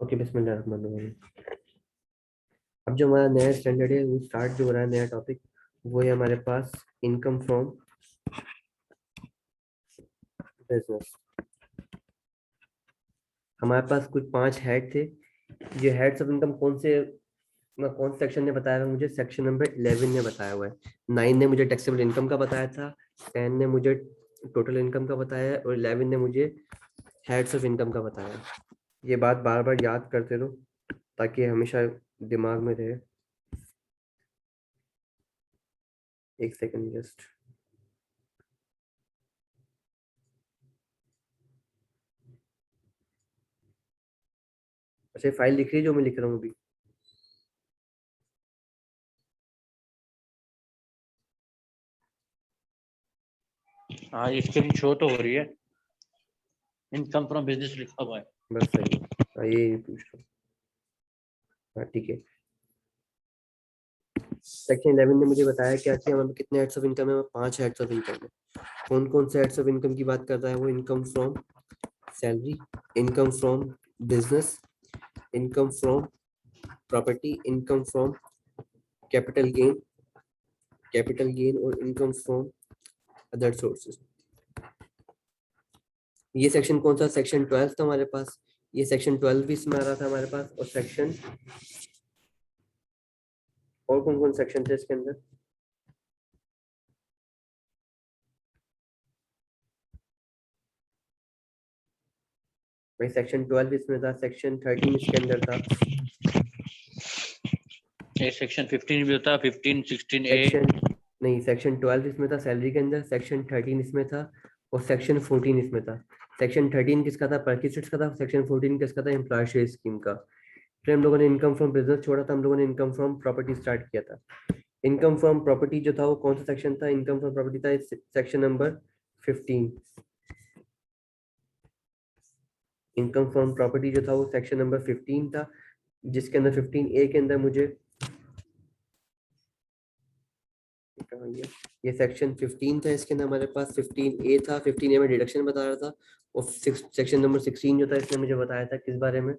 Okay, बिस्मिल्लाहिर्रहमानिर्रहीम। अब जो हमारा नया स्टैंडर्ड है वो स्टार्ट जो हो रहा है, नया टॉपिक वो है हमारे पास इनकम फ्रॉम बिजनेस। हमारे पास कुछ 5 हेड थे। ये हेड्स ऑफ इनकम कौन सेक्शन ने बताया हुआ है? मुझे सेक्शन नंबर 11 ने बताया हुआ है। 9 ने मुझे टैक्सेबल इनकम का बताया था, 10 ने मुझे टोटल इनकम का बताया है और 11 ने मुझे हेड्स ऑफ इनकम का बताया है। ये बात बार बार याद करते रहो ताकि हमेशा दिमाग में रहे। एक सेकंड जस्ट। अच्छा, फाइल लिख रही है जो मैं लिख रहा हूँ अभी? हाँ, ये स्क्रीन शो तो हो रही है। इनकम फ्रॉम बिजनेस लिखा हुआ है। बस सही है। हाँ, ये पूछ रहा हूँ। हाँ ठीक है। सेक्शन 11 ने मुझे बताया क्या कि हमारे कितने हेड्स ऑफ इनकम है? 5 हेड्स ऑफ इनकम है। कौन कौन से हेड्स ऑफ इनकम की बात कर रहा है वो? Income from salary, income from business, income from property, income from capital gain और इनकम फ्रॉम अदर सोर्सेज। ये सेक्शन कौन सा? सेक्शन 12 था हमारे पास। ये सेक्शन 12 भी इसमें आ रहा था हमारे पास। और सेक्शन और कौन कौन सेक्शन थे इसके अंदर? भाई सेक्शन 12 इसमें था, सेक्शन 13 इसके अंदर था, ये सेक्शन 15 भी होता है, 15, 16A। सेक्शन नहीं, सेक्शन 12 इसमें था सैलरी के अंदर, सेक्शन 13 इसमें था और सेक्शन 14 इसमें था। सेक्शन 13 किसका था? परकिस्टिट्स का था। सेक्शन 14 किसका था? एम्प्लॉय शेयर स्कीम का। फिर हम लोगों ने इनकम फ्रॉम बिजनेस छोड़ा था, हम लोगों ने इनकम फ्रॉम प्रॉपर्टी स्टार्ट किया था। इनकम फ्रॉम प्रॉपर्टी जो था वो कौन सा सेक्शन था? इनकम फ्रॉम प्रॉपर्टी था section number 15। Income from property जो था वो सेक्शन नंबर 15 था, जिसके अंदर 15A के अंदर मुझे ये सेक्शन 15 था। इसके अंदर हमारे पास 15A था। 15A में डिडक्शन बता रहा था और सेक्शन नंबर 16 जो था इसने मुझे बताया था किस बारे में?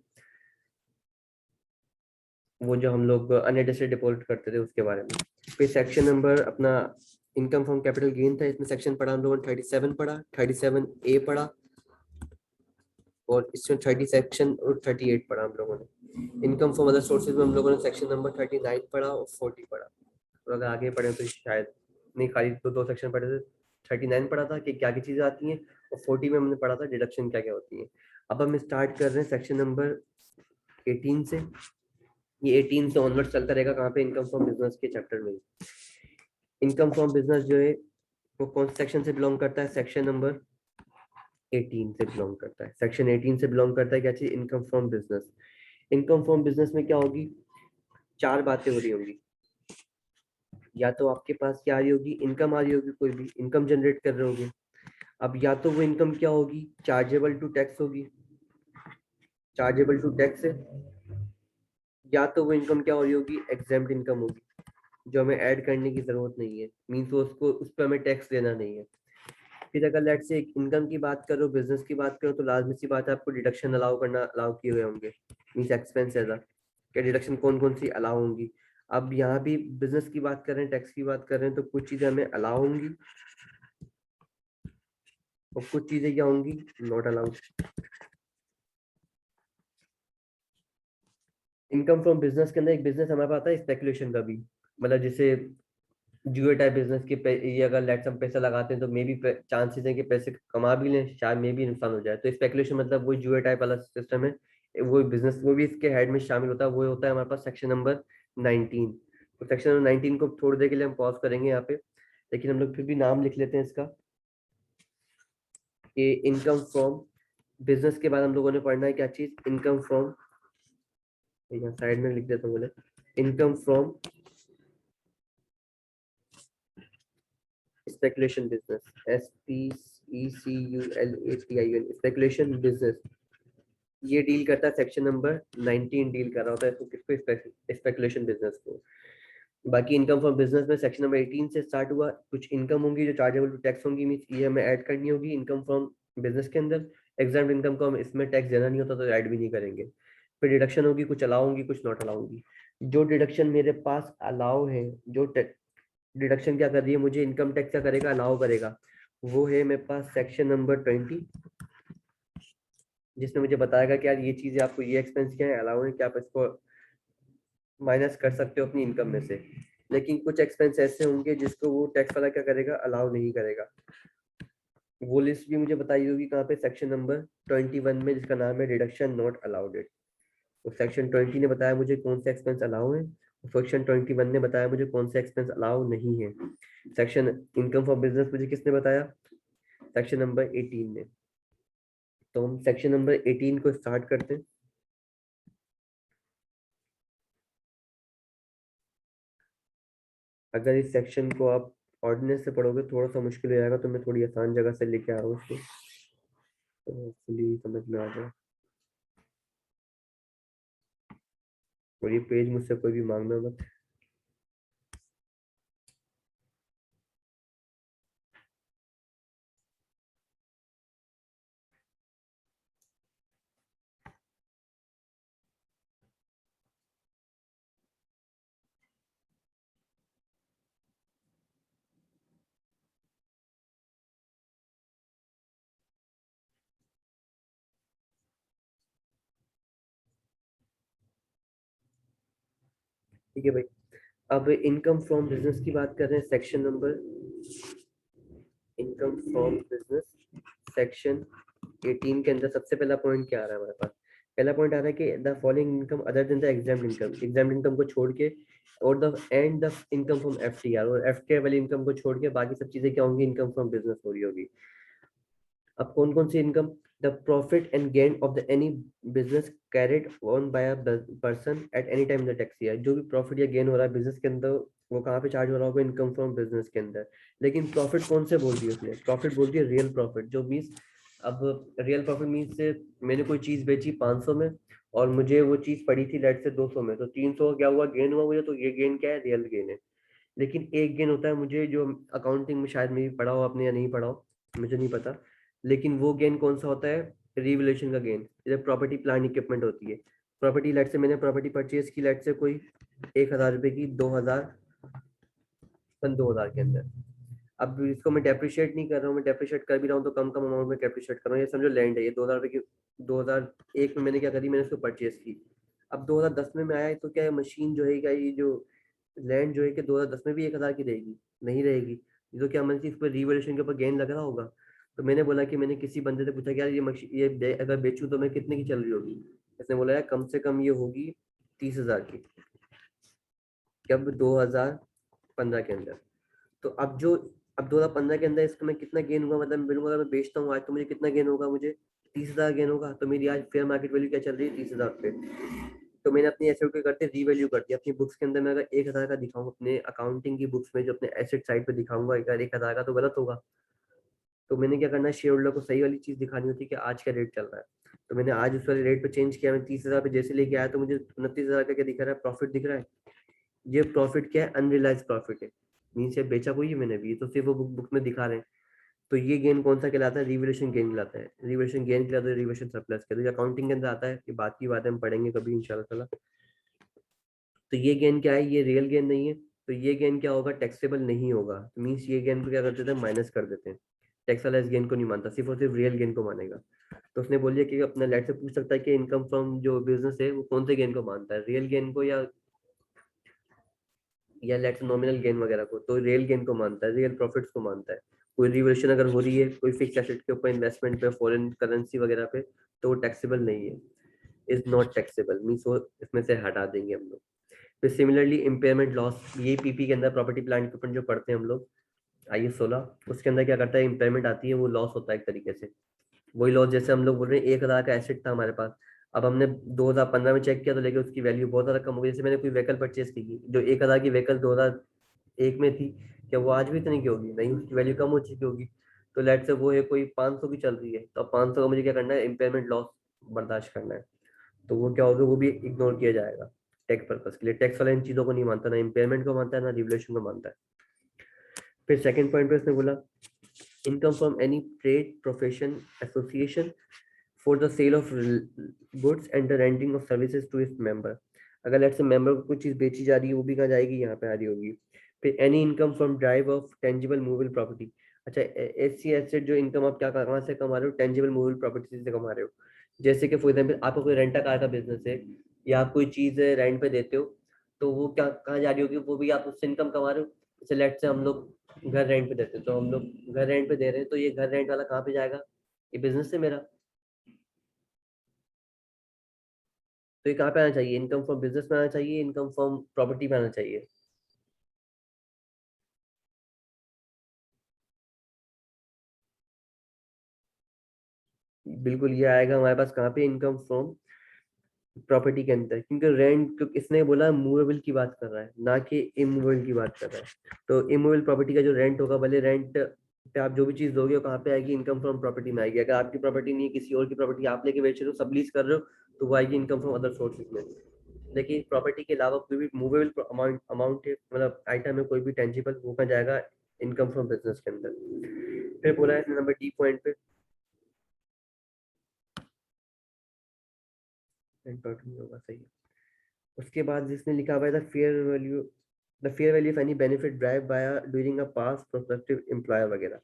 वो जो हम लोग अनएडजस्टेड डिपॉजिट करते थे उसके बारे में। फिर सेक्शन नंबर अपना इनकम फ्रॉम कैपिटल गेन था। इसमें सेक्शन पढ़ा हम लोगों ने 37 पढ़ा, 37A पढ़ा और इसमें 30 सेक्शन और 38 पढ़ा हम लोगों ने। इनकम फ्रॉम अदर सोर्सेज में हम लोगों ने सेक्शन नंबर 39 पढ़ा और 40 पढ़ा। और अगर आगे पढ़े तो शायद नहीं, खाली दो सेक्शन पढ़े थे। 39 पढ़ा था कि क्या क्या चीजें आती हैं और 40 में हमने पढ़ा था डिडक्शन क्या क्या होती है। अब हम स्टार्ट कर रहे हैं सेक्शन नंबर 18 से। ये 18 से ऑनवर्ड चलता रहेगा। कहाँ पे? इनकम फ्रॉम बिजनेस के चैप्टर में। इनकम फ्रॉम बिजनेस जो है वो कौन से सेक्शन से बिलोंग करता है? सेक्शन नंबर 18 से बिलोंग करता है। सेक्शन 18 से बिलोंग करता है क्या चीज? Income from business. Income from business में क्या होगी? 4 बातें हो रही होंगी। या तो आपके पास क्या आ रही होगी? इनकम आ रही होगी, कोई भी इनकम जनरेट कर रहे होगे। अब या तो वो इनकम क्या होगी? चार्जेबल टू टैक्स होगी, चार्जेबल टू टैक्स है। या तो वो इनकम क्या हो रही होगी? एग्जेम्प्ट इनकम होगी, जो हमें ऐड करने की जरूरत नहीं है, मीन्स उसको उस पर हमें टैक्स देना नहीं है। फिर अगर लेट से इनकम की बात करो, बिजनेस की बात करो, तो लाजमी सी बात है आपको डिडक्शन अलाउ किए हुए होंगे, मीन्स एक्सपेंस एज क्या डिडक्शन कौन कौन सी अलाउ होंगी। अब यहाँ भी बिजनेस की बात कर रहे हैं, टैक्स की बात कर रहे हैं, तो कुछ चीजें हमें अलाउ होंगी और कुछ चीजें क्या होंगी? Not allowed. Income from business के अंदर एक बिजनेस हमारे पास आता है स्पेकुलेशन का भी, मतलब जैसे जुए टाइप बिजनेस के ये अगर लेट्स हम पैसा लगाते हैं तो मे बी चांसेस है कि पैसे कमा भी लें, शायद मे भी नुकसान हो जाए। तो स्पेकुलेशन मतलब वही जुए टाइप वाला सिस्टम है। वो बिजनेस वो भी इसके हेड में शामिल होता है। वो होता है हमारे पास सेक्शन नंबर 19। तो सेक्शन नंबर 19 को थोड़ी देर के लिए हम पॉज करेंगे यहाँ पे, लेकिन हम लोग फिर भी नाम लिख लेते हैं इसका। ये इनकम फ्रॉम बिजनेस के बाद हम लोगों ने पढ़ना है क्या चीज? इनकम फ्रॉम, यहाँ साइड में लिख देता हूँ बोले, income from speculation business, SPECULATION, speculation business. ये डील करता है सेक्शन नंबर 19 डील कर रहा होता है इसको, किसको? स्पेकुलेशन बिजनेस को। बाकी इनकम फ्रॉम बिजनेस में सेक्शन नंबर 18 से स्टार्ट हुआ। कुछ इनकम होंगी जो चार्जेबल टू टैक्स होंगी, मींस ये हमें ऐड करनी होगी इनकम फ्रॉम बिजनेस के अंदर। एग्जाम इनकम को हम इसमें टैक्स देना नहीं होता तो ऐड भी नहीं करेंगे। फिर डिडक्शन होगी, कुछ अलाउ होंगी कुछ नॉट अलाउ होंगी। जो डिडक्शन मेरे पास अलाउ है, जो डिडक्शन क्या कर रही है, मुझे इनकम टैक्स क्या करेगा, अलाउ करेगा, वो है मेरे पास सेक्शन नंबर 20, जिसमें मुझे बताएगा कि यार ये चीजें आपको, ये एक्सपेंस क्या है, अलाउ है, कि आप इसको माइनस कर सकते हो अपनी इनकम में से। लेकिन कुछ एक्सपेंस ऐसे होंगे जिसको वो टैक्स वाला क्या करेगा, अलाउ नहीं करेगा। वो लिस्ट भी मुझे बताई होगी कहाँ पे, सेक्शन नंबर 21 में, जिसका नाम है डिडक्शन नॉट अलाउड। तो सेक्शन 20 ने बताया मुझे कौन से एक्सपेंस अलाउ है, सेक्शन 21 ने बताया मुझे कौन से एक्सपेंस अलाउ नहीं है। सेक्शन इनकम फॉर बिजनेस मुझे किसने बताया, सेक्शन नंबर 18 ने। तो हम सेक्शन नंबर 18 को स्टार्ट करते हैं। अगर इस सेक्शन को आप ऑर्डिनेंस से पढ़ोगे थोड़ा सा मुश्किल हो जाएगा, तो मैं थोड़ी आसान जगह से लेके आ रहा हूँ उसको, तो होपफुली समझ में आ जाए। और ये पेज मुझसे कोई भी मांगना मत। ठीक है भाई, अब इनकम फ्रॉम बिजनेस की बात कर रहे हैं, section number income from business section 18 के अंदर सबसे पहला पॉइंट क्या आ रहा है हमारे पास, पहला पॉइंट आ रहा है कि the following income other than the examined income, examined income को छोड़ के, और the end the income from FTR, और एफटीआर वाली इनकम को छोड़ के बाकी सब चीजें क्या होंगी, इनकम फ्रॉम बिजनेस हो रही होगी। अब कौन कौन सी income, the profit and gain of the any business carried on by a person at any time the tax year, जो भी प्रॉफिट या गेन हो रहा है बिजनेस के अंदर, वो कहाँ पे चार्ज हो रहा होगा, इनकम फ्रॉम बिजनेस के अंदर। लेकिन प्रॉफिट कौन से बोल दिया उसने, प्रॉफिट बोल दिया रियल प्रॉफिट, जो मीन्स, अब रियल प्रॉफिट मीन्स से मैंने कोई चीज बेची 500 में, और मुझे वो चीज पड़ी थी लेट से 200 में, तो 300 क्या हुआ, गेन हुआ मुझे, तो ये गेन क्या है, रियल गेन है। लेकिन एक गेन होता है मुझे, जो अकाउंटिंग में शायद में भी पढ़ा हो आपने या नहीं पढ़ा हो, मुझे नहीं पता, लेकिन वो गेन कौन सा होता है, रिवैल्यूएशन का गेन, जब प्रॉपर्टी प्लांट इक्विपमेंट होती है। प्रॉपर्टी लेट से मैंने प्रॉपर्टी परचेज की लेट से कोई 1000 रुपए की, 2000 सन 2000 के अंदर। अब इसको मैं डेप्रिशिएट नहीं कर रहा हूँ, मैं डेप्रिशिएट कर भी रहा हूँ तो कम कम अमाउंट में डेप्रिशिएट कर रहा हूँ। ये समझो लैंड है, ये 2000 रुपए की, 2001 में मैंने क्या करी, मैंने इसको परचेज की। अब 2010 में आया है, तो क्या है, मशीन जो है, क्या ये जो लैंड जो है कि 2010 में भी 1000 की रहेगी, नहीं रहेगी। ये तो क्या मतलब इस पर रिवैल्यूएशन के ऊपर गेन लग रहा होगा। तो मैंने बोला कि मैंने किसी बंदे से पूछा कि यार ये मशीन, अगर बेचूं तो मैं कितने की चल रही होगी। इसने बोला यार कम से कम ये होगी 30,000 की, कब, 2015 के अंदर। तो अब 2015 के अंदर इसका मैं कितना गेन होगा, मतलब मैं बोलूंगा अगर मैं बेचता हूँ आज तो मुझे कितना गेन होगा, मुझे 30,000 गेन होगा। तो मेरी आज फेयर मार्केट वैल्यू क्या चल रही है, 30,000 पे। तो मैंने अपनी एसेट को करते रीवैल्यू कर दिया अपनी बुक्स के अंदर। मैं अगर 1000 का दिखाऊंगा अपने अकाउंटिंग की बुक्स में, जो अपने एसेट साइड पे दिखाऊंगा अगर 1000 का, तो गलत होगा। तो मैंने क्या करना है, शेयर होल्डर को सही वाली चीज दिखानी होती है कि आज का रेट चल रहा है। तो मैंने आज उस वाले रेट पे चेंज किया, मैं 30,000 पे जैसे लेके आया, तो मुझे 29,000 का क्या दिख रहा है, प्रॉफिट दिख रहा है। ये प्रॉफिट क्या है, अनरियलाइज प्रॉफिट है, मीन्स ये बेचा कोई है मैंने भी, तो सिर्फ वो बुक में दिखा रहे हैं। तो ये गेन कौन सा कहलाता है, रिवैल्यूएशन गेन कहलाता है। रिवैल्यूएशन गेन कहलाता है, रिवैल्यूएशन सरप्लस कहलाता है, अकाउंटिंग के अंदर आता है, ये बात की बात है, हम पढ़ेंगे कभी इंशाल्लाह। तो ये गेन क्या है, ये रियल गेन नहीं है। तो ये गेन क्या होगा, टैक्सेबल नहीं होगा। तो मीन्स ये गेन को क्या कर देते हैं, माइनस कर देते हैं। टैक्स वाला इस गेन को नहीं मानता, सिर्फ और सिर्फ रियल गेन को मानेगा। तो उसने बोल दिया कि अपना लेट से पूछ सकता है कि इनकम फ्रॉम जो बिजनेस है वो कौन से गेन को मानता है, रियल गेन को या लेट्स नॉमिनल गेन वगैरह को। तो रियल गेन को मानता है, रियल प्रॉफिट्स को मानता है। कोई रिवोल्यूशन अगर हो रही है कोई फिक्स एसेट के ऊपर, इन्वेस्टमेंट पे, फॉरेन करेंसी वगैरह पे, तो वो टैक्सेबल नहीं है, इज नॉट टैक्सेबल, मीन्स वो इसमें से हटा देंगे हम लोग। फिर सिमिलरली इम्पेयरमेंट लॉस, ये पीपी के अंदर प्रॉपर्टी प्लांट के ऊपर जो पढ़ते हैं हम लोग, IAS 16, उसके अंदर क्या करता है, इम्पेयरमेंट आती है, वो लॉस होता है एक तरीके से। वही लॉस जैसे हम लोग बोल रहे हैं 1000 का एसेट था हमारे पास, अब हमने 2015 में चेक किया तो लेके उसकी वैल्यू बहुत ज्यादा कम हो गई। जैसे मैंने कोई व्हीकल परचेज की, जो 1000 की व्हीकल 2001 में थी, क्या वो आज भी इतनी की होगी, नहीं, उसकी वैल्यू कम हो चुकी होगी। तो लेट से वो है कोई 500 की चल रही है, तो 500 का मुझे क्या करना है, इम्पेयरमेंट लॉस बर्दाश्त करना है। तो वो क्या होगा, वो भी इग्नोर किया जाएगा टैक्स पर्पस के लिए। टैक्स वाला इन चीजों को नहीं मानता, ना इम्पेयरमेंट को मानता है, ना रिवैल्यूएशन को मानता है। फिर सेकंड पॉइंट पे उसने बोला income from any trade, profession, association, for the sale of goods and the renting of services to its member. अगर लेट्स से मेंबर को कुछ चीज बेची जा रही है वो भी कहाँ जाएगी, यहाँ पे आ रही होगी। फिर any income from drive of tangible movable property. अच्छा, ऐसी एसेट जो इनकम आप क्या कहाँ से कमा रहे हो, टेंजिबल मूवेबल प्रॉपर्टी से कमा रहे हो। जैसे कि फॉर एग्जाम्पल आपका कोई रेंटा कार का बिजनेस है या आप कोई चीज रेंट पे देते हो, तो वो क्या कहाँ जा रही होगी, वो भी आप उससे इनकम कमा रहे हो। जैसे लेट से हम लोग घर रेंट पे देते हैं, तो हम लोग घर रेंट पे दे रहे हैं, तो ये घर रेंट वाला कहाँ पे जाएगा, ये बिजनेस है मेरा। तो ये कहाँ पे आना चाहिए, इनकम फ्रॉम बिजनेस में आना चाहिए, इनकम फ्रॉम प्रॉपर्टी में आना चाहिए। बिल्कुल ये आएगा हमारे पास कहाँ पे, इनकम फ्रॉम प्रॉपर्टी के अंदर, क्योंकि रेंट इसने बोला मूवेबल की बात कर रहा है ना कि इमूवेबल की बात कर रहा है। तो इमूवेबल प्रॉपर्टी का जो रेंट होगा, भले रेंट पे आप जो भी चीज दोगे वो कहाँ पे आएगी, इनकम फ्रॉम प्रॉपर्टी में आएगी। अगर आपकी प्रॉपर्टी नहीं है, किसी और की प्रॉपर्टी आप लेके बेच रहे हो, सब लीज कर रहे हो, तो वो आएगी इनकम फ्रॉम अदर सोर्सेज में। लेकिन प्रॉपर्टी के अलावा कोई भी मूवेबल अमाउंट अमाउंट है, मतलब आइटम है कोई भी टेंजिबल, वो कहाँ जाएगा, इनकम फ्रॉम बिजनेस के अंदर। फिर बोला है नंबर डी पॉइंट पे, होगा सही है। उसके बाद जिसने लिखा हुआ है the fair value of any benefit drive by during a past prospective employer वगैरह।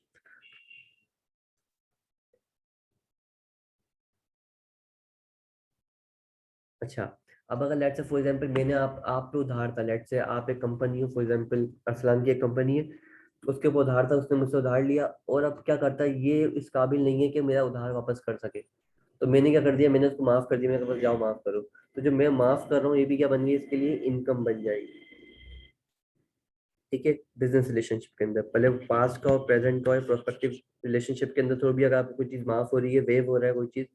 अच्छा, अब अगर लेट से फॉर एग्जांपल मैंने आप पे उधार था, लेट से आप एक कंपनी हो, फॉर एग्जांपल अरसलान की एक कंपनी है, उसके ऊपर उधार था, उसने मुझसे उधार लिया और अब क्या करता है, ये इस काबिल नहीं है कि मेरा उधार वापस कर सके। तो मैंने क्या कर दिया, मैंने उसको माफ कर दिया, मैंने कहा बस जाओ माफ करो। तो जो मैं माफ कर रहा हूँ ये भी क्या बन गई, इसके लिए इनकम बन जाएगी। ठीक है, बिजनेस रिलेशनशिप के अंदर पहले पास्ट का और प्रेजेंट का और प्रोस्पेक्टिव रिलेशनशिप के अंदर थोड़ी भी अगर आपको कोई चीज माफ हो रही है, वेव हो रहा है कोई चीज,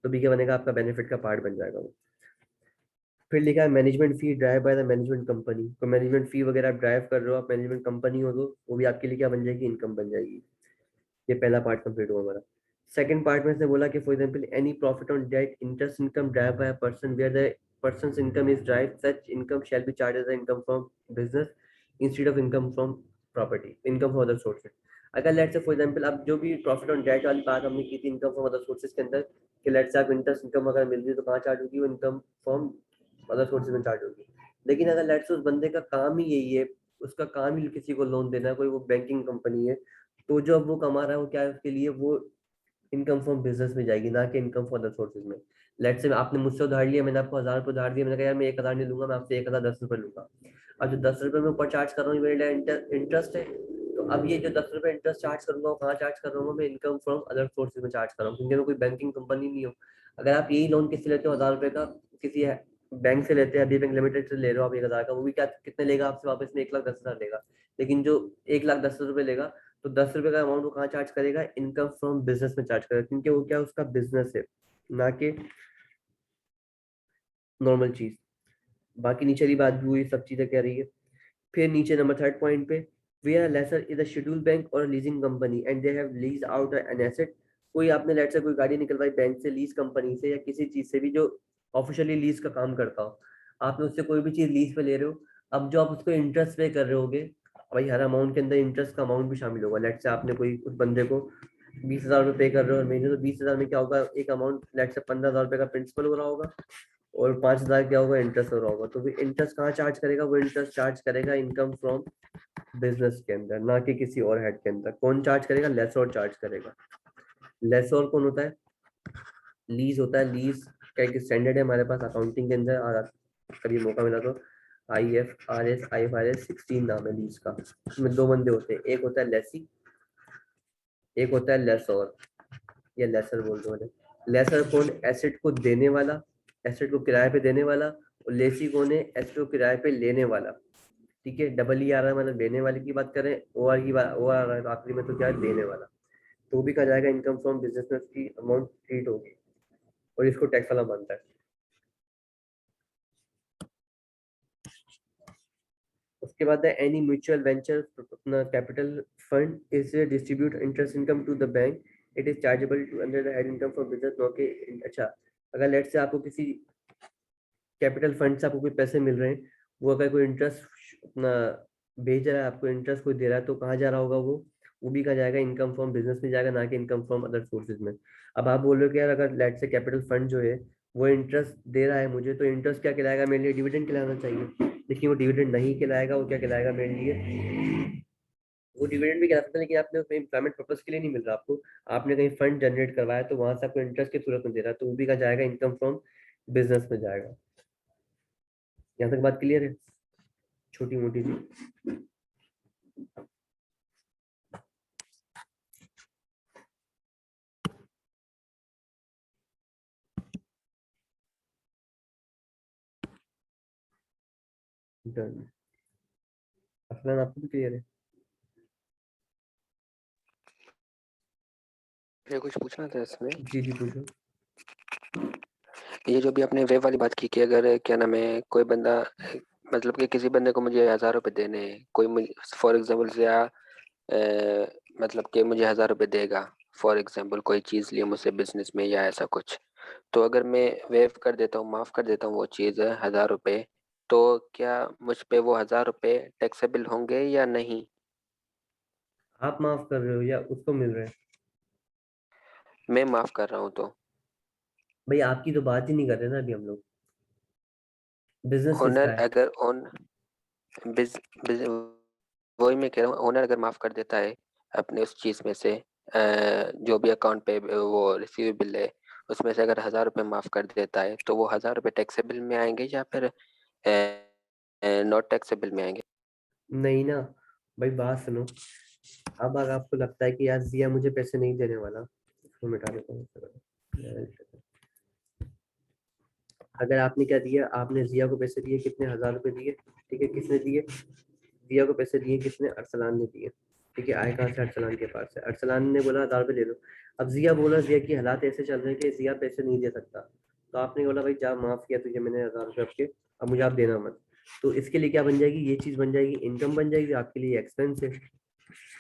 तो भी क्या बनेगा, आपका बेनिफिट का पार्ट बन जाएगा वो। फिर लिखा है management fee drive by the management company. तो मैनेजमेंट फी वगैरह आप ड्राइव कर रहे हो, आप मैनेजमेंट कंपनी हो, तो वो भी आपके लिए क्या बन जाएगी, इनकम बन जाएगी। ये पहला पार्ट कंप्लीट हुआ हमारा। सेकंड पार्ट में से बोला कि for example any profit on debt interest income drive by a person where the person's income is derived, such income shall be charged as an income from business instead of income from property, income from other sources। अगर late से for example अब जो भी profit on date वाली बात हमने की थी इनकम फ्रॉम अदर सोर्सेज के अंदर, कि लेट से आप इंटरेस्ट इनकम अगर मिल रही है तो कहाँ चार्ज होगी, वो इनकम फ्रॉम अदर सोर्सेज में चार्ज होगी। लेकिन अगर लेट से उस बंदे का काम ही यही है, उसका काम ही किसी को लोन देना है, कोई वो बैंकिंग कंपनी है, तो जो अब वो कमा रहा है वो क्या है, उसके लिए वो इनकम फ्रॉम बिजनेस में जाएगी, ना कि इनकम फ्रॉम अदर सोर्सेज में। लेट से आपने मुझसे उधार लिया, मैंने आपको 1000 रुपये उधार दिया, मैंने कहा यार मैं 1000 नहीं लूंगा, मैं आपसे 1010 रुपये लूंगा। अब जो 10 रुपये मैं ऊपर चार्ज कर रहा हूँ, ये मेरे लिए इंटरेस्ट है। तो अब ये जो 10 रुपये इंटरेस्ट चार्ज करूंगा, वो कहाँ चार्ज कर रहा हूँ, मैं इनकम फ्रॉम अदर सोर्सेज में चार्ज कर रहा हूँ, क्योंकि मैं कोई बैंकिंग कंपनी नहीं हूँ। अगर आप यही लोन किससे लेते हो, 1000 रुपये का, किसी बैंक से लेते हैं, अभी बैंक लिमिटेड से ले रहे हो आप 1000 का, वो भी क्या कितने लेगा आपसे वापस में, 1,10,000 लेगा। लेकिन जो 1,10,000 रुपये लेगा, तो 10 रुपए का अमाउंट वो कहाँ चार्ज करेगा, इनकम फ्रॉम बिजनेस में चार्ज करेगा, क्योंकि वो क्या उसका बिजनेस है, ना कि नॉर्मल चीज। बाकी नीचे वाली बात भी हुई, सब चीजें कह रही है। फिर नीचे नंबर थर्ड पॉइंट पे, where lessor is a schedule bank और leasing company and they have lease out an asset. कोई आपने लेट से कोई गाड़ी निकलवाई बैंक से, लीज कंपनी से या किसी चीज से भी जो ऑफिशियली लीज का काम करता हो, आपने उससे कोई भी चीज लीज पे ले रहे हो। अब जो आप उसको इंटरेस्ट पे कर रहे होगे, भाई हर अमाउंट के अंदर इंटरेस्ट का अमाउंट भी शामिल होगा। लेट से आपने कोई उस बंदे को 20,000 रुपये पे कर रहे हो हर महीने, तो 20,000 में क्या होगा, एक अमाउंट लेट से 15,000 रुपये का प्रिंसिपल हो रहा होगा और 5,000 क्या होगा, इंटरेस्ट हो रहा होगा। तो फिर इंटरेस्ट कहाँ चार्ज करेगा, वो इंटरेस्ट चार्ज करेगा इनकम फ्रॉम बिजनेस के अंदर, ना कि किसी और हेड के अंदर। कौन चार्ज करेगा, लेसोर चार्ज करेगा। लेसोर कौन होता है, लीज होता है। लीज का एक स्टैंडर्ड है हमारे पास अकाउंटिंग के अंदर, और कभी मौका मिला तो IFRS 16 नाम है लीज का। उसमें दो बंदे होते हैं, एक होता है लेसी, एक होता है लेसोर, या लेसर बोल दो उन्हें। लेसर कौन, एसेट को देने वाला, एसेट को किराए पे देने वाला, और लेसी कौन है, एसेट को किराए पे लेने वाला। ठीक है, डबल ई आ रहा है, मतलब देने वाले की बात करें, ओ आर की बात, ओ आ रहा है तो आखिरी में तो क्या है, देने वाला। तो वो भी कहा जाएगा इनकम फ्रॉम बिजनेस में उसकी अमाउंट ट्रीट होगी, और इसको टैक्स वाला मानता है। उसके बाद एनी म्यूचुअल वेंचर अपना capital fund is distribute interest income to the bank, it is chargeable to under the head income for business, नो के। अच्छा, अगर लेट से आपको किसी कैपिटल फंड से आपको कोई पैसे मिल रहे हैं, वो अगर कोई इंटरेस्ट अपना भेज रहा है आपको, इंटरेस्ट कोई दे रहा है, तो कहाँ जा रहा होगा, भी कहा जाएगा इनकम फ्रॉम बिजनेस में जाएगा, ना कि इनकम फ्रॉम अदर सोर्सेज में। अब आप बोल रहे हो कि यार अगर लेट से कैपिटल फंड जो है वो इंटरेस्ट दे रहा है मुझे, तो इंटरेस्ट क्या कहलाएगा मेरे लिए? डिविडेंड कहलाना चाहिए। लेकिन वो डिविडेंड नहीं कहलाएगा, वो क्या कहलाएगा मेरे लिए? वो डिविडेंड भी कह सकते हैं, लेकिन आपने उसमें एम्प्लॉयमेंट पर्पज के लिए नहीं मिल रहा आपको, आपने कहीं फंड जनरेट करवाया तो वहां से आपको इंटरेस्ट की सूरत में दे रहा है, तो वो भी कहा जाएगा इनकम फ्रॉम बिजनेस में जाएगा। यहाँ तक बात क्लियर है, छोटी मोटी सी। डन। अफनान आपको भी क्लियर है? मुझे कुछ पूछना था इसमें। जी जी पूछो। ये जो भी आपने वेब वाली बात की कि अगर क्या नाम है कोई बंदा मतलब कि किसी बंदे को मुझे 1,000 रुपए देने हैं, कोई मुझे फॉर एग्जाम्पल से मतलब कि मुझे 1,000 रुपए देगा, फॉर एग्जाम्पल कोई चीज़ लिए मुझसे बिजनेस में या ऐसा कुछ, तो अगर मैं वेव कर देता हूँ, माफ़ कर देता हूँ वो चीज़ 1,000 रुपए, तो क्या मुझ पे वो 1,000 रुपए टैक्सेबल होंगे या नहीं? आप माफ कर रहे हो या उसको मिल रहे हैं? मैं माफ़ कर रहा हूँ तो भाई आपकी तो बात ही नहीं कर रहे ना अभी हम लोग, बिजनेस किसका ओनर है? अगर ओन बिज, बिज, वही मैं कह रहा हूँ, ओनर अगर माफ़ कर देता है अपने उस चीज़ में से जो भी अकाउंट पे वो रिसीवेबल है उसमें से अगर 1,000 रुपये माफ़ कर देता है, तो वो 1,000 रुपये टैक्सेबल में आएंगे या फिर नॉट टैक्सेबल में आएंगे? नहीं ना भाई, बात सुनो। अब अगर आपको लगता है कि यार जिया मुझे पैसे नहीं देने वाला, इसको मिटा देता हूँ। अगर आपने क्या दिया, आपने जिया को पैसे दिए, कितने? 1,000 रुपए दिए, ठीक है। किसने दिए? जिया को पैसे दिए किसने? अरसलान ने दिए, ठीक है। आए कहाँ से? अरसलान के पास से। अरसलान ने बोला 1,000 रुपए दे दो। अब जिया बोला, जिया की हालात ऐसे चल रहे हैं कि जिया पैसे नहीं दे सकता, तो आपने बोला भाई जा, माफ किया तुझे मैंने 1,000 रुपए आपके, अब मुझे आप देना मत। तो इसके लिए क्या बन जाएगी? ये चीज बन जाएगी इनकम, बन जाएगी आपके लिए एक्सपेंस है।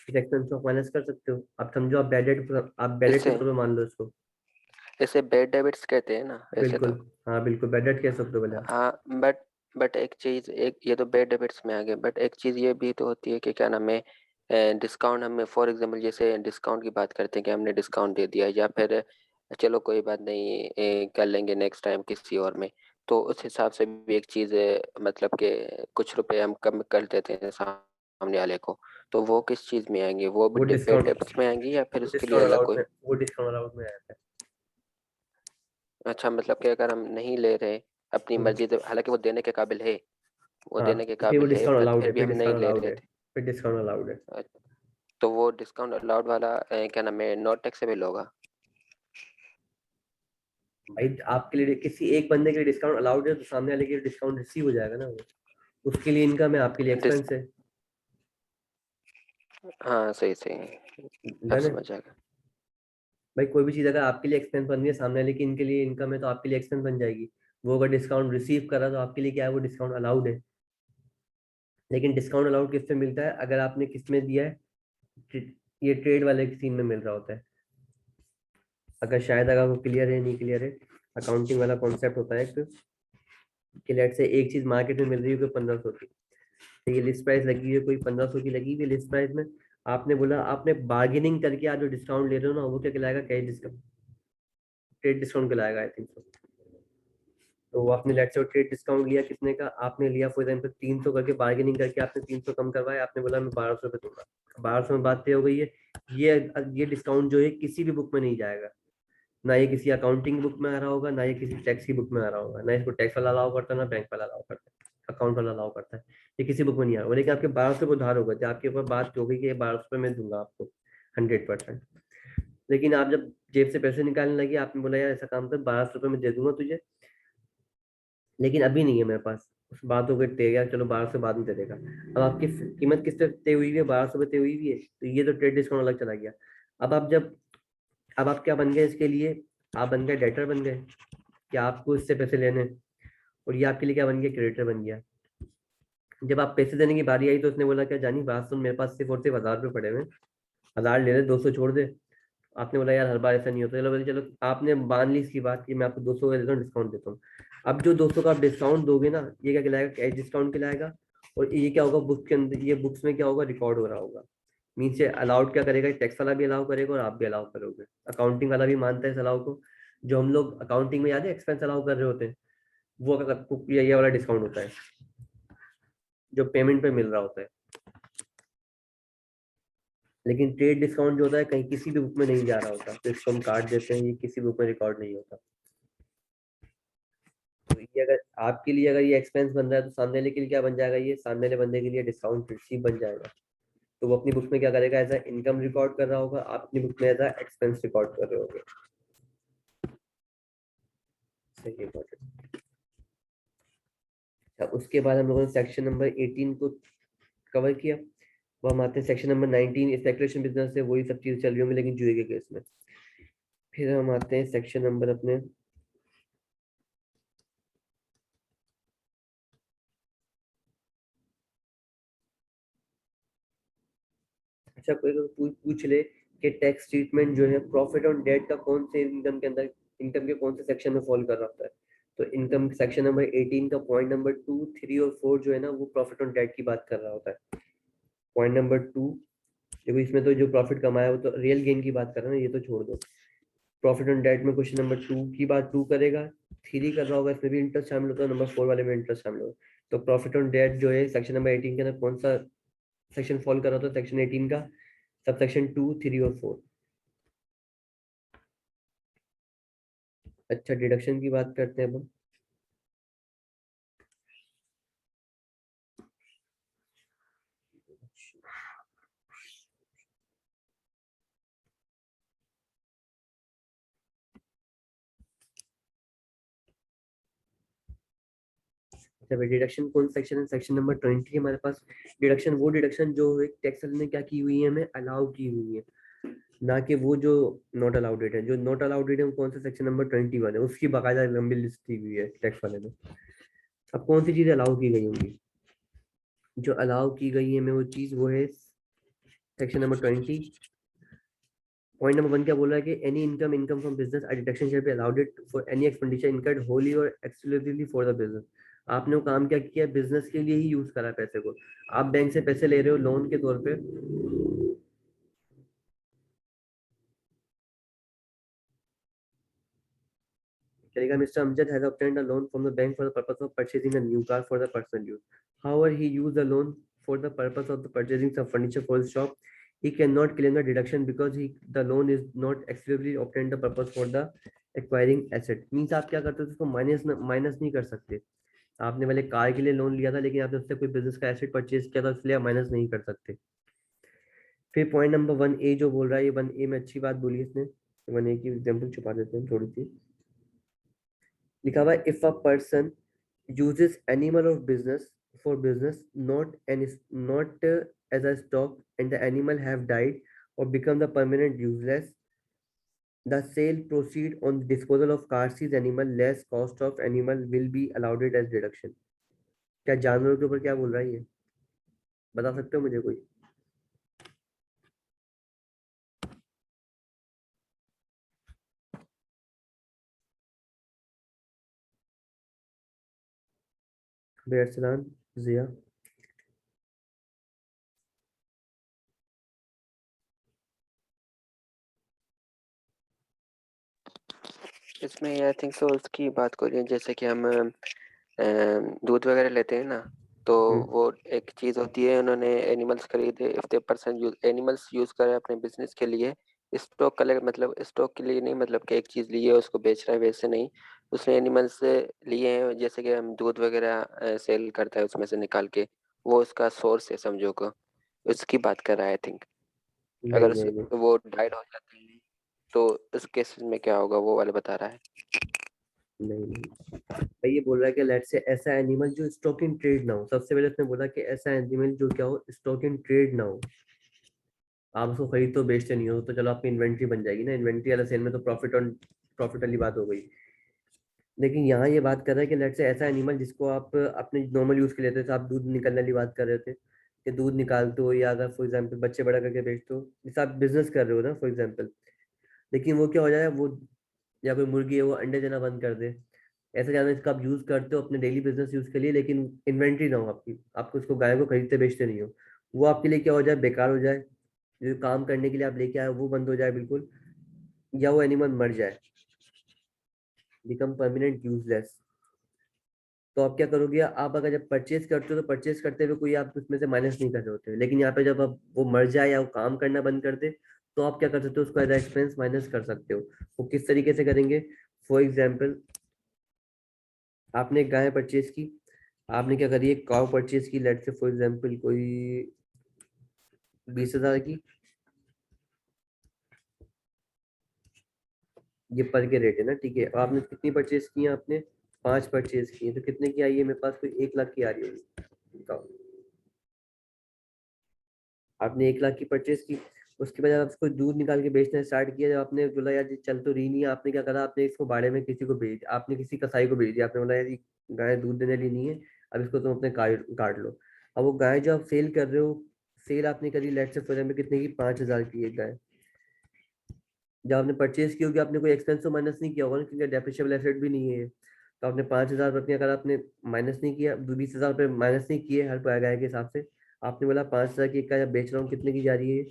इस एक्सपेंस को माइनस कर सकते हो। आप समझो, आप बैड डेट के इसे तौर पे मान लो इसको। इसे बैड डेबिट्स कहते हैं ना वैसे तो। बिल्कुल, हाँ बिल्कुल बैड डेट कह सकते हो भले आप। हाँ, बट एक चीज, एक ये तो बैड डेबिट्स में आ गए, बट एक चीज ये भी तो होती है कि क्या नाम है डिस्काउंट, हमें फॉर एग्जांपल जैसे डिस्काउंट की बात करते हैं कि हमने डिस्काउंट दे दिया, या फिर चलो कोई बात नहीं कर लेंगे नेक्स्ट टाइम किसी और में, तो उस हिसाब से भी एक चीज मतलब कि कुछ रुपए हम कम कर देते हैं सामने वाले को, तो वो किस चीज में आएंगे? वो वो भी बैड डिस्काउंट, डेबिट्स में आएंगे या फिर वो उसके लिए डिस्काउंट अलग अलाउड कोई? में, वो डिस्काउंट अलाउड में आता अच्छा, मतलब कि अगर हम नहीं ले रहे अपनी है। मर्जी से, हालांकि वो देने के काबिल है, वो हाँ, देने के फिर वो काबिल है, डिस्काउंट बट अलाउड फिर है, भी फिर हम नहीं डिस्काउंट ले अलाउड रहे है, थे। फिर डिस्काउंट अलाउड है। तो वो डिस्काउंट अलाउड वाला क्या नाम है नॉट टैक्सेबल होगा? भाई आपके लिए किसी एक बंदे के लिए डिस्काउंट अलाउड है, तो सामने वाले के लिए डिस्काउंट रिसीव हो जाएगा ना वो, उसके लिए इनकम है, आपके लिए डिस एक्सपेंस है। हाँ, सही सही, अब डन है। समझ आ गया। भाई कोई भी चीज अगर आपके लिए एक्सपेंस बन रही है, सामने वाले की इनके लिए इनकम है, तो आपके लिए एक्सपेंस बन जाएगी। वो अगर डिस्काउंट रिसीव कर रहा है तो आपके लिए क्या है? वो डिस्काउंट अलाउड है। लेकिन डिस्काउंट अलाउड किस पे मिलता है? अगर आपने किस में दिया है, ये ट्रेड वाले सीन में मिल रहा होता है। अगर शायद अगर वो क्लियर है, नहीं क्लियर है, अकाउंटिंग वाला कॉन्सेप्ट होता है कि लेट से एक चीज मार्केट में मिल रही है कोई 1,500 की, तो ये लिस्ट प्राइस लगी हुई है कोई 1,500 की लगी हुई है लिस्ट प्राइस में। आपने बोला, आपने बार्गेनिंग करके आप जो डिस्काउंट ले रहे हो ना, वो क्या कहलाएगा? कैश डिस्काउंट, ट्रेड डिस्काउंट कहलाएगा आई थिंक। तो वो आपने लेट से ट्रेड डिस्काउंट लिया कितने का? आपने लिया फॉर एग्जाम्पल 300 करके, बार्गेनिंग करके आपने 300 कम करवाया, आपने बोला मैं 1,200 पे दूंगा। 1,200 में बात तय हो गई है। ये ये डिस्काउंट जो है किसी भी बुक में नहीं जाएगा, ना ये किसी अकाउंटिंग बुक में आ रहा होगा, ना ये किसी टैक्स की बुक में आ रहा होगा, ना इसको टैक्स वाला अलाउ करता है, ना बैंक वाला अलाउ करता है, अकाउंट वाला अलाउ करता है। ये किसी बुक में नहीं आ रहा। लेकिन आपके 1,200 को उधार होगा, आपके ऊपर बात हो गई कि 1,200 में दूंगा आपको 100%। लेकिन आप जब जेब से पैसे निकालने लगे, आपने बोला यार ऐसा काम कर, 1,200 में दे दूंगा तुझे, लेकिन अभी नहीं है मेरे पास। उस बात हो गई तय, यार चलो 1,200 बाद में दे देगा। अब आपकी कीमत किस पे तय हुई है? 1,200 पे तय हुई हुई है, तो ये तो ट्रेड डिस्काउंट अलग चला गया। अब आप जब, अब आप क्या बन गए इसके लिए? आप बन गए डेटर बन गए, कि आपको इससे पैसे लेने हैं। और ये आपके लिए क्या बन गया? क्रेडिटर बन गया। जब आप पैसे देने की बारी आई, तो उसने बोला क्या जानी बात सुन, मेरे पास सिर्फ और सिर्फ 1,000 रुपये पड़े हुए हैं, 1,000 ले ले, 200 छोड़ दे। आपने बोला यार हर बार ऐसा नहीं होता, चलो बोले चलो, आपने मान ली इसकी बात कि मैं आपको 200 का देता हूँ, डिस्काउंट देता हूँ। अब जो 200 का आप डिस्काउंट दोगे ना, ये क्या कहलाएगा? कैश डिस्काउंट कहलाएगा। और ये क्या होगा? बुक के अंदर, ये बुक्स में क्या होगा? रिकॉर्ड हो रहा होगा मीन्स ये अलाउड क्या करेगा, टैक्स वाला भी अलाउ करेगा और आप भी अलाउ करोगे, अकाउंटिंग वाला भी मानता है इस अलाउ को। जो हम लोग अकाउंटिंग में याद है एक्सपेंस अलाउ कर रहे होते हैं, वो आपको ये वाला डिस्काउंट होता है जो पेमेंट पे मिल रहा होता है। लेकिन ट्रेड डिस्काउंट जो होता है कहीं किसी भी बुक में नहीं जा रहा होता, तो इसको हम काट देते हैं, ये किसी बुक में रिकॉर्ड नहीं होता। तो ये अगर आपके लिए अगर ये एक्सपेंस बन रहा है तो सामने वाले के लिए क्या बन जाएगा, ये सामने वाले बंदे के लिए डिस्काउंट रिसीव बन जाएगा। तो वो अपनी बुक में क्या करेगा, एज इनकम रिकॉर्ड कर रहा होगा, आप अपनी बुक में एज एक्सपेंस रिकॉर्ड कर रहे होगे। सही इंपॉर्टेंट। अच्छा, उसके बाद हम लोगों ने सेक्शन नंबर 18 को कवर किया। वो हम आते हैं सेक्शन नंबर 19, स्पेकुलेशन बिजनेस से वही सब चीजें चल रही होंगी लेकिन जुए के केस में। फिर हम आते हैं सेक्शन नंबर अपने अच्छा, कोई अगर पूछ ले कि टैक्स ट्रीटमेंट जो है प्रॉफिट ऑन डेट का कौन से इनकम के अंदर, इनकम के कौन से सेक्शन में फॉल कर रहा होता है, तो इनकम सेक्शन नंबर 18 का पॉइंट नंबर 2, 3 और 4 जो है ना, वो प्रॉफिट ऑन डेट की बात कर रहा होता है। पॉइंट नंबर 2 देखो, इसमें तो जो प्रॉफिट कमाया वो तो रियल गेन की बात कर रहा है ना, ये तो छोड़ दो। प्रॉफिट ऑन डेट में क्वेश्चन नंबर 2 की बात 2 करेगा, 3 कर रहा होगा, इसमें भी इंटरेस्ट शामिल होता है, नंबर 4 वाले में इंटरेस्ट शामिल होगा। तो प्रॉफिट ऑन डेट जो है सेक्शन नंबर 18 के अंदर कौन सा सेक्शन फॉल कर रहा होता है, सेक्शन 18 का सब सेक्शन 2, 3 और 4। अच्छा, डिडक्शन की बात करते हैं अब। अच्छा भाई, डिडक्शन कौन सेक्शन है, सेक्शन नंबर 20 हमारे पास। डिडक्शन वो डिडक्शन जो एक टैक्स ने क्या की हुई है, हमें अलाउ की हुई है, ना कि वो जो नॉट अलाउडेड है। जो नॉट अलाउडेड है वो कौन सा सेक्शन नंबर 21 है, उसकी बाकायदा लंबी लिस्ट दी हुई है टैक्स वाले में। अब कौन सी चीजें अलाउ की गई होंगी, जो अलाउ की गई है में वो चीज वो है सेक्शन नंबर 20। पॉइंट नंबर 1 क्या बोल रहा है कि any income income from business a deduction shall be allowed for any expenditure incurred wholly और एक्सक्लूसिवली फॉर द बिजनेस। आपने वो काम क्या किया, बिजनेस के लिए ही यूज करा है पैसे को। आप बैंक से पैसे ले रहे हो लोन के तौर पे, चलेगा, mister Amjad has obtained a loan from the bank for the purpose of purchasing a new car for the personal use. However, he used the loan for the purpose of the purchasing some furniture for his shop. He cannot claim the deduction because the loan is not exclusively obtained the purpose for the acquiring asset. Means आप क्या करते हो, उसको minus नहीं कर सकते। आपने पहले कार के लिए लोन लिया था लेकिन आपने उससे कोई बिजनेस का एसेट परचेज किया था, इसलिए आप माइनस नहीं कर सकते। फिर पॉइंट नंबर 1A जो बोल रहा है, ये 1A में अच्छी बात बोली इसने। 1A की एग्जाम्पल छुपा देते हैं थोड़ी सी। लिखा हुआ है, if a person uses animal of business for business not and is not as a stock and the animal have died or become the permanent useless, the sale proceed on the disposal of car seized animal less cost of animal will be allowed as deduction। क्या जानवरों के ऊपर क्या बोल रहा है ये, बता सकते हो मुझे कोई? बेरसलान, जिया। इसमें आई थिंक सो उसकी बात करिए, जैसे कि हम दूध वगैरह लेते हैं ना, तो वो एक चीज होती है, उन्होंने एनिमल्स खरीदे, if the person use animals use करे अपने बिजनेस के लिए, स्टॉक कलेक्ट मतलब स्टॉक के लिए नहीं, मतलब कि एक चीज ली है उसको बेच रहा है, वैसे नहीं। उसने एनिमल्स लिए हैं, जैसे कि हम दूध वगैरह सेल करता है उसमें से निकाल के, वो उसका सोर्स है समझो को, उसकी बात कर रहा है आई थिंक। नहीं अगर नहीं नहीं वो डाइड हो जाते हैं तो इस केस में क्या होगा, वो वाले बता रहा है। नहीं नहीं भाई, ये बोल रहा है कि लेट से ऐसा एनिमल जो स्टॉक इन ट्रेड ना हो। सबसे पहले उसने बोला कि ऐसा एनिमल जो क्या हो, स्टॉक इन ट्रेड ना हो। आप उसको खरीद तो बेचते नहीं हो, तो चलो आपकी इन्वेंट्री बन जाएगी ना, इन्वेंट्री वाला सेल में तो प्रॉफिट वाली बात हो गई। लेकिन यहाँ ये बात कर रहा है कि लेट से ऐसा एनिमल जिसको आप अपने नॉर्मल यूज के लेते थे, आप दूध निकलने वाली बात कर रहे थे कि दूध निकालते हो, या अगर फॉर एग्जाम्पल बच्चे बड़ा करके बेचते हो, जैसे आप बिजनेस कर रहे हो ना फॉर एग्जाम्पल, लेकिन वो क्या हो जाए, वो या कोई मुर्गी है वो अंडे देना बंद कर दे, ऐसा जानवर जिसका आप यूज करते हो अपने डेली बिजनेस यूज के लिए, लेकिन इन्वेंट्री ना हो आपकी, आपको उसको गाय को खरीदते बेचते नहीं हो, वो आपके लिए क्या हो जाए, बेकार हो जाए, जो काम करने के लिए आप लेके आए वो बंद हो जाए बिल्कुल, या वो एनिमल मर जाए, बिकम परमानेंट यूजलेस। तो आप क्या करोगे, आप अगर जब परचेज करते हो तो परचेज करते हुए कोई आप उसमें से माइनस नहीं कर रहे होते, लेकिन यहाँ पे जब आप वो मर जाए या वो काम करना बंद कर दे, तो आप क्या कर सकते हो, उसको एज एक्सपेंस माइनस कर सकते हो। वो किस तरीके से करेंगे, फॉर एग्जाम्पल आपने एक गाय परचेज की, आपने क्या करी, एक काव परचेज की, लेट से फॉर एग्जाम्पल कोई 20,000 की, ये पर के रेट है ना, ठीक है। और आपने कितनी परचेज की है, आपने 5 परचेज की है, तो कितने की आई है मेरे पास, कोई 1 लाख की आ रही होगी, बताओ। आपने 1 लाख की परचेज की, उसके बाद आप उसको दूध निकाल के बेचना स्टार्ट किया, जब आपने बोला यार ये चल तो रही नहीं है, आपने क्या करा, आपने इसको बाड़े में किसी को बेच दिया, आपने किसी कसाई को बेच दिया, आपने बोला यार ये गाय दूध देने वाली नहीं है, अब इसको तुम अपने काट लो। अब वो गाय जो आप सेल कर रहे हो, सेल आपने करी लेट से फॉर एग्जाम्पल कितने की, 5,000 की एक गाय। जब आपने परचेज की होगी, आपने कोई एक्सपेंस तो माइनस नहीं किया होगा ना, क्योंकि डेप्रिशिएबल एसेट भी नहीं है, तो आपने 5,000 रुपये अगर आपने माइनस नहीं किया, 20,000 रुपये माइनस नहीं किए हर गाय के हिसाब से, आपने बोला 5,000 की एक गाय बेच रहा हूँ, कितने की जा रही है,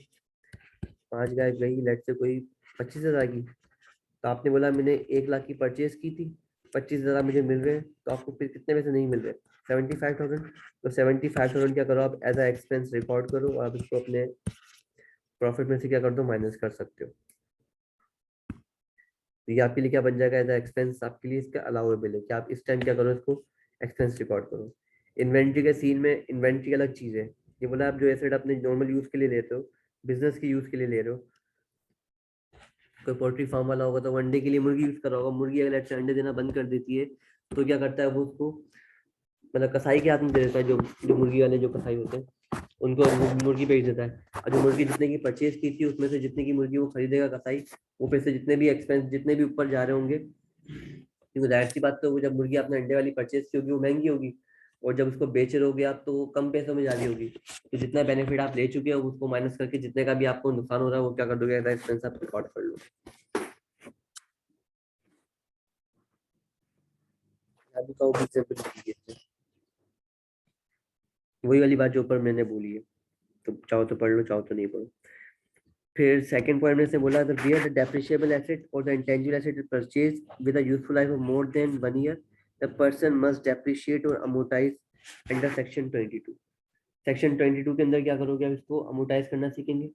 5 गाय गई लेट से कोई 25,000 की। तो आपने बोला मैंने 1 लाख की परचेज की थी, 25,000 मुझे मिल रहे हैं, तो आपको फिर कितने पैसे नहीं मिल रहे, 75,000। तो 75,000 क्या करो आप, एज अ एक्सपेंस रिकॉर्ड करो, और आप इसको अपने प्रॉफिट में से क्या कर दो, माइनस कर सकते हो। तो ये आपके लिए क्या बन जाएगा, एज अ एक्सपेंस, आपके लिए इसका अलाउेबल है कि आप इस टाइम क्या करो, इसको एक्सपेंस रिकॉर्ड करो। इन्वेंट्री के सीन में इन्वेंट्री अलग चीज है, ये बोला आप जो एसेट अपने नॉर्मल यूज के लिए लेते हो, बिजनेस के यूज के लिए ले रहे हो, कोई पोल्ट्री फार्म वाला होगा तो वो अंडे के लिए मुर्गी यूज कर रहा होगा, मुर्गी अगर से अंडे देना बंद कर देती है, तो क्या करता है वो उसको, मतलब कसाई के हाथ में दे देता है, जो जो मुर्गी वाले जो कसाई होते हैं उनको मुर्गी बेच देता है। और जो मुर्गी जितने की परचेज की थी, उसमें से जितने की मुर्गी वो खरीदेगा कसाई, वो पैसे जितने भी एक्सपेंस जितने भी ऊपर जा रहे होंगे, क्योंकि जाहिर सी बात, तो वो जब मुर्गी अपने अंडे वाली परचेज की होगी वो महंगी होगी, और जब उसको बेच रहे होगे आप तो वो कम पैसों में जा रही होगी, तो जितना बेनिफिट आप ले चुके हो उसको माइनस करके जितने का भी आपको नुकसान हो रहा है वो क्या कर दोगे, एक्सपेंस आप रिकॉर्ड कर लो। अभी का वही वाली बात जो ऊपर मैंने बोली है, तो चाहो तो पढ़ लो, चाहो तो नहीं पढ़ो। फिर सेकंड पॉइंट में से बोला, the where the depreciable asset और the intangible asset is purchase with a useful life of more than 1 year, the person must depreciate और अमोर्टाइज अंडर सेक्शन 22। सेक्शन 22 के अंदर क्या करोगे, आप इसको अमोर्टाइज करना सीखेंगे।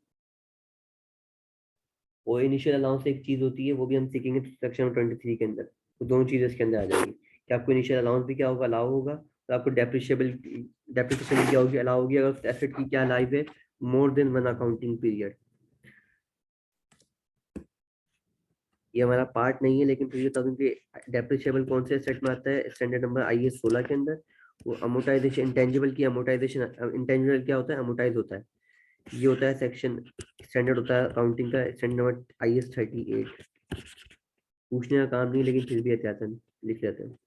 और इनिशियल अलाउंस एक चीज होती है, वो भी हम सीखेंगे सेक्शन 23 के अंदर, तो दोनों चीजें इसके अंदर आ जाएगी कि आपको इनिशियल अलाउंस भी क्या होगा, अलाउ होगा, तो आपको डेप्रिसिएशन भी क्या होगी, अलाउ होगी, अगर उस एसेट की क्या लाइफ है, मोर देन 1 अकाउंटिंग पीरियड। ये हमारा पार्ट नहीं है, लेकिन फिर ये तो क्योंकि डेप्रिशिएबल कौन से सेट में आता है, स्टैंडर्ड नंबर IAS 16 के अंदर, वो अमोर्टाइजेशन इंटेंजिबल की अमोर्टाइजेशन, इंटेंजिबल क्या होता है, अमोर्टाइज होता है, ये होता है सेक्शन स्टैंडर्ड होता है अकाउंटिंग का, स्टैंडर्ड नंबर IAS 38। पूछने का काम नहीं, लेकिन फिर भी एहतियातन लिख लेते हैं।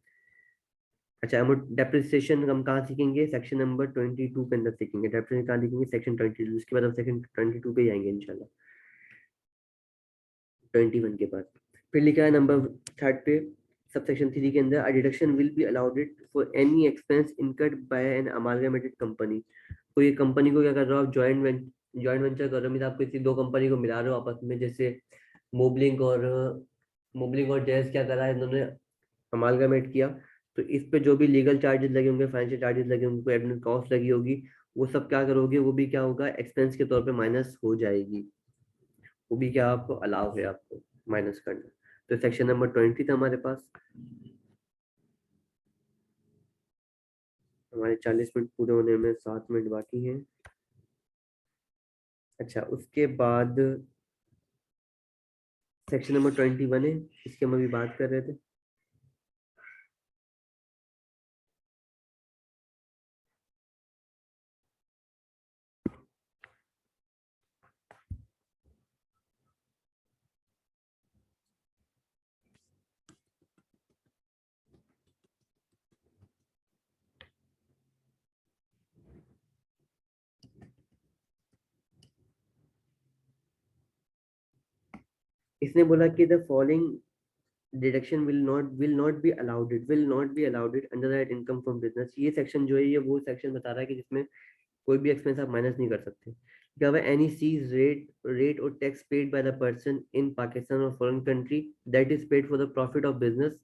अच्छा, हम डेप्रिसिएशन हम कहाँ सीखेंगे, सेक्शन नंबर 22 के अंदर सीखेंगे डेप्रिसिएशन, कहाँ लिखेंगे, सेक्शन 22, उसके बाद हम सेक्शन 22 पे जाएंगे इंशाल्लाह, 21 के बाद। फिर लिखा है नंबर 3 पे, सब सेक्शन 3 के अंदर, a deduction will be allowed it for any expense incurred by an amalgamated company. कोई कंपनी को क्या कर रहे हो आप, जॉइंट वेंचर कर रहे हो, आप किसी दो कंपनी को मिला रहे हो आपस में, जैसे मोबलिंग और जैस क्या करा है, इन्होंने अमालगमेट किया, तो इस पे जो भी लीगल चार्जेस लगे होंगे, फाइनेंशियल चार्जेस लगे होंगे, कोई एडमिन कॉस्ट लगी होगी, वो सब क्या करोगे, वो भी क्या होगा, एक्सपेंस के तौर पे माइनस हो जाएगी, वो भी क्या आपको अलाउ है आपको माइनस करना। तो सेक्शन नंबर 20 था हमारे पास। हमारे 40 मिनट पूरे होने में 7 मिनट बाकी हैं। अच्छा, उसके बाद सेक्शन नंबर 21 है, इसके हम अभी बात कर रहे थे। इसने बोला कि the following deduction will not be allowed it under that income from business. ये सेक्शन जो है, ये वो सेक्शन बता रहा है कि जिसमें कोई भी एक्सपेंस आप माइनस नहीं कर सकते। क्या हुआ, एनी सीज रेट और tax paid by the person in Pakistan और foreign country that is paid for the profit of business,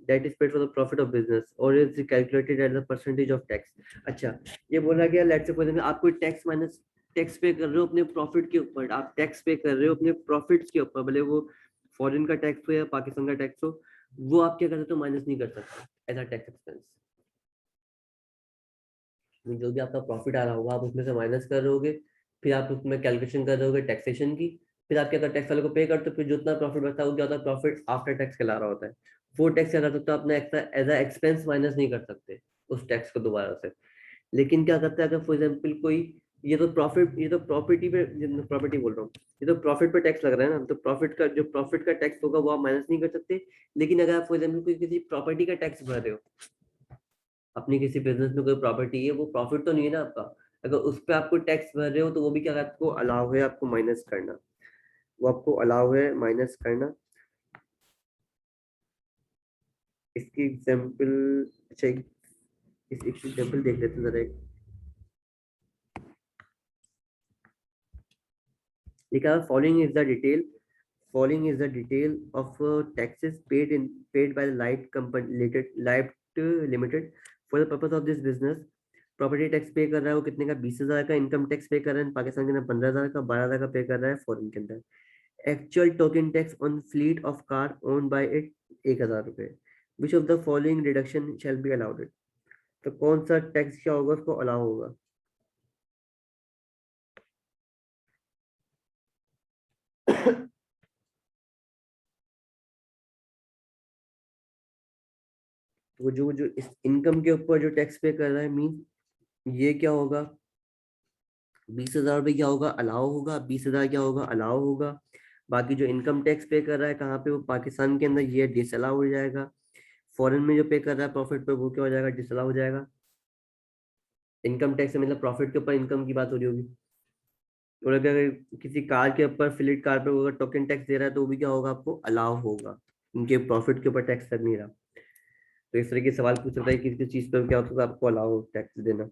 that is paid for the profit of business or is calculated as a percentage of tax। अच्छा, ये बोला गया let's say for example आप कोई tax minus tax पे कर रहे हो अपने प्रॉफिट के ऊपर, आप टैक्स पे कर रहे हो अपने प्रॉफिट्स के ऊपर, भले वो फॉरेन का टैक्स हो या पाकिस्तान का टैक्स हो, वो आप क्या कर सकते हो, माइनस नहीं कर सकते एज अ टैक्स एक्सपेंस। जो भी आपका प्रॉफिट आ रहा होगा आप उसमें से माइनस कर रहोगे, फिर आप उसमें कैलकुलेशन कर रहोगे टैक्सेशन की, फिर आप क्या करते टैक्स वाले को पे करते हो, फिर जितना प्रॉफिट बचता है वो क्या होता है, प्रॉफिट आफ्टर टैक्स कहला रहा होता है। वो टैक्स क्या कर सकते हो, अपना एज अ एक्सपेंस माइनस नहीं कर सकते उस टैक्स को दोबारा से। लेकिन क्या करता है अगर फॉर एग्जाम्पल कोई, ये तो प्रॉफिट, ये तो प्रॉपर्टी पे, प्रॉपर्टी बोल रहा हूँ, ये तो प्रॉफिट पे टैक्स लग रहा है ना, तो प्रॉफिट का जो प्रॉफिट का टैक्स होगा वो आप माइनस नहीं कर सकते। लेकिन अगर आप फॉर एग्जाम्पल कोई किसी प्रॉपर्टी का टैक्स भर रहे हो, अपनी किसी बिजनेस में कोई प्रॉपर्टी है, वो प्रॉफिट तो नहीं है ना आपका, अगर उस पर आपको टैक्स भर रहे हो तो वो भी क्या आपको अलाउ है आपको माइनस करना, वो आपको अलाउ है माइनस करना। इसकी एग्जांपल, अच्छा इस एग्जांपल देख लेते हैं जरा एक। लिखा है following is the detail, following is the detail of taxes paid by the Light Limited for the purpose of this business। Property tax पे कर रहा है वो कितने का, 20,000 का। इनकम टैक्स पे कर रहा है पाकिस्तान के अंदर 15,000 का, 12,000 का पे कर रहा है फॉरेन के अंदर। Actual token tax on fleet of car own by it 1,000 रुपए। Which of the following reduction shall be allowed. तो कौन सा टैक्स क्या होगा उसको अलाउ होगा। वो जो इस इनकम के ऊपर जो टैक्स पे कर रहा है, मीन ये क्या होगा, 20,000 रुपये क्या होगा, अलाउ होगा। 20,000 क्या होगा, अलाउ होगा। बाकी जो इनकम टैक्स पे कर रहा है कहाँ पे, वो पाकिस्तान के अंदर, ये डिसअलाउ हो जाएगा। फॉरेन में जो पे कर रहा है प्रॉफिट पे, वो क्या हो जाएगा, डिसअलाउ हो जाएगा। इनकम टैक्स से मतलब प्रॉफिट के ऊपर इनकम की बात हो रही होगी। और अगर किसी कार के ऊपर, फ्लिट कार पे अगर टोकन टैक्स दे रहा है तो वो भी क्या होगा, आपको अलाउ होगा, उनके प्रॉफिट के ऊपर टैक्स लग नहीं रहा। तो इस तरह के सवाल पूछ सकता है किस किस चीज पर क्या होता है आपको अलाउ टैक्स देना।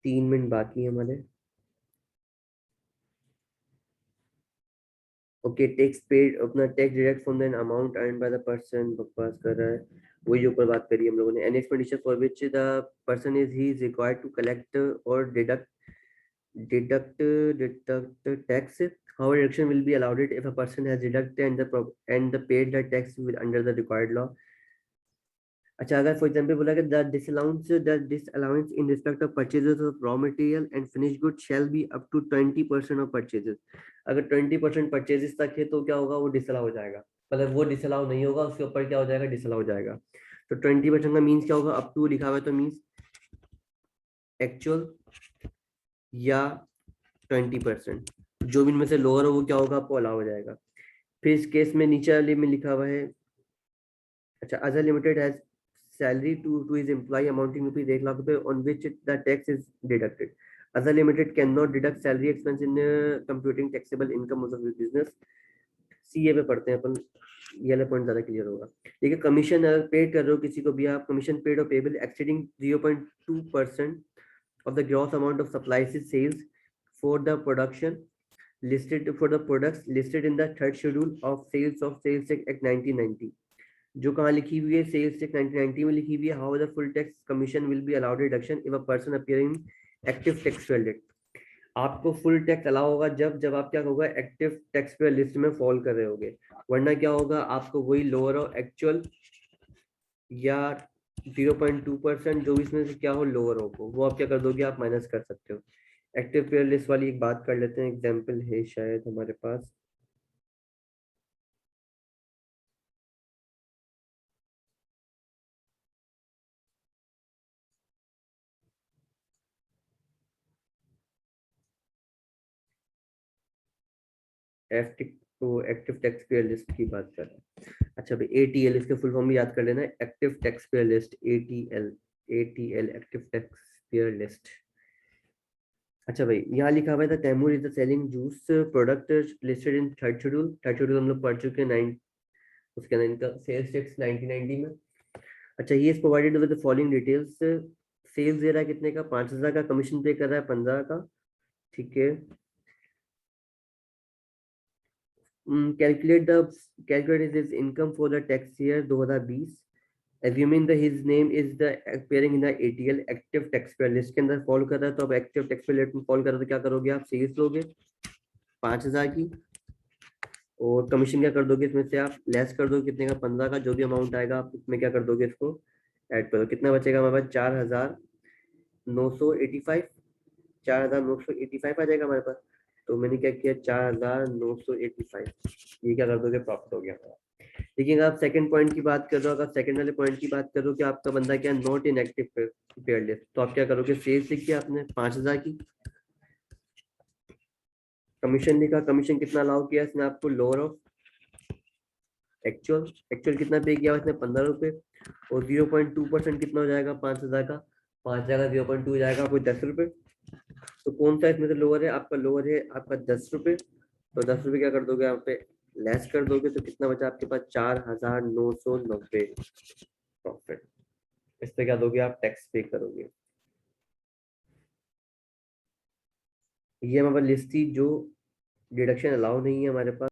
तीन मिनट बाकी है हमारे। ओके, टैक्स पेड, अपना tax deduct from the amount earn by the person, बकवास कर रहा है। वही जो ऊपर बात करी हम लोगों ने, an expenditure for which the person is he is required to collect और deduct tax, however deduction will be allowed if a person has deducted and the paid the tax under the required law। अच्छा, अगर for example बोला कि the disallowance in respect of purchases of raw material and finish good shall be up to 20% of purchases. अगर 20% purchases तक है तो क्या होगा, वो डिसअलाउ हो जाएगा। मतलब वो डिसअलाउ नहीं होगा, उसके ऊपर क्या हो जाएगा, डिसअलाउ हो जाएगा। तो 20% का मीन्स क्या होगा, अप टू लिखा हुआ है तो मीन्स एक्चुअल या 20%, जो भी इनमें से लोअर हो वो क्या होगा, आपको अलाउ हो जाएगा। फिर इस केस में नीचे वाले में लिखा हुआ है, अच्छा, Azhar limited has salary to his employ amounting rupees 1,00,000 रुपए on which the tax is deducted. Azhar limited can not deduct salary expense in computing taxable income of the business. CA पे पढ़ते हैं अपन, ये वाला पॉइंट ज्यादा क्लियर होगा। ठीक है, कमीशन अगर पेड कर रहे हो किसी को भी आप, कमीशन पेड और payable exceeding 0.2% of the gross amount of supplies sales for the production listed for the products listed in the third schedule of Sales Act 1990। जो कहाँ लिखी हुई है, सेल्स एक्ट 1990 में लिखी हुई है। How the full tax commission will be allowed reduction if a person appearing active tax list. आपको फुल टैक्स अलाउ होगा जब आप क्या होगा, एक्टिव टैक्स पे लिस्ट में फॉल कर रहे होगे, वरना क्या होगा, आपको वही लोअर और एक्चुअल या 0.2% जो भी इसमें से क्या हो लोअर हो को, वो आप क्या कर दोगे, आप माइनस कर सकते हो। एक्टिव पेयर लिस्ट वाली एक बात कर लेते हैं, एग्जांपल है शायद हमारे पास। एक्टिव टैक्स पेयर लिस्ट की बात कर रहे हैं। अच्छा भाई, एटीएल, इसके फुल फॉर्म भी याद कर लेना, active tax payer list, ATL, active tax payer list. अच्छा भाई, यहाँ लिखा हुआ था तैमूर is the selling juice product listed in third schedule हम लोग पढ़ चुके हैं 9, उसके अंदर इनका सेल्स टैक्स 1990 में। अच्छा, he is provided with the following details, sales दे रहा है कितने का, 5000 का, कमीशन पे कर रहा है 15 का, ठीक है। Calculate his income for the tax year 2020, assuming that his name is the appearing in the ATL active taxpayer list के अंदर फॉल कर रहा है, तो अब एक्टिव taxpayer list में फॉल कर रहा है तो क्या करोगे आप, सेल्स लोगे 5000 की, और कमीशन क्या कर दोगे इसमें से आप लेस कर दो कितने का, 15 का, जो भी अमाउंट आएगा आप इसमें क्या कर दोगे, इसको ऐड कर दो, कितना बचेगा हमारे पास, 4985, 4985 आ जाएगा हमारे पास। तो मैंने क्या किया, 4985, ये क्या कर दोगे, प्रॉफिट हो गया हमारा। देखिए अगर आप सेकंड पॉइंट की बात कर रहे हो, अगर सेकंड वाले पॉइंट की बात करो कि आपका बंदा क्या not in active pair list, तो आप क्या करोगे, सेल्स लिखी आपने 5000 की, कमीशन लिखा, कमीशन कितना अलाउ किया इसने आपको, लोअर ऑफ एक्चुअल, एक्चुअल कितना पे किया इसने, 15 रुपए, और 0.2% कितना हो जाएगा 5000 का, 5000 का 0.2 हो जाएगा आपको 10 रुपए। तो कौन सा इसमें से लोअर है, आपका लोअर है आपका 10 रुपए, तो 10 रुपए क्या कर दोगे यहाँ पे, लेस कर दोगे, तो कितना बचा आपके पास, 4990 प्रॉफिट। इस पे क्या दोगे आप, टैक्स पे करोगे। ये हमारे पास लिस्ट थी जो डिडक्शन अलाउ नहीं है हमारे पास।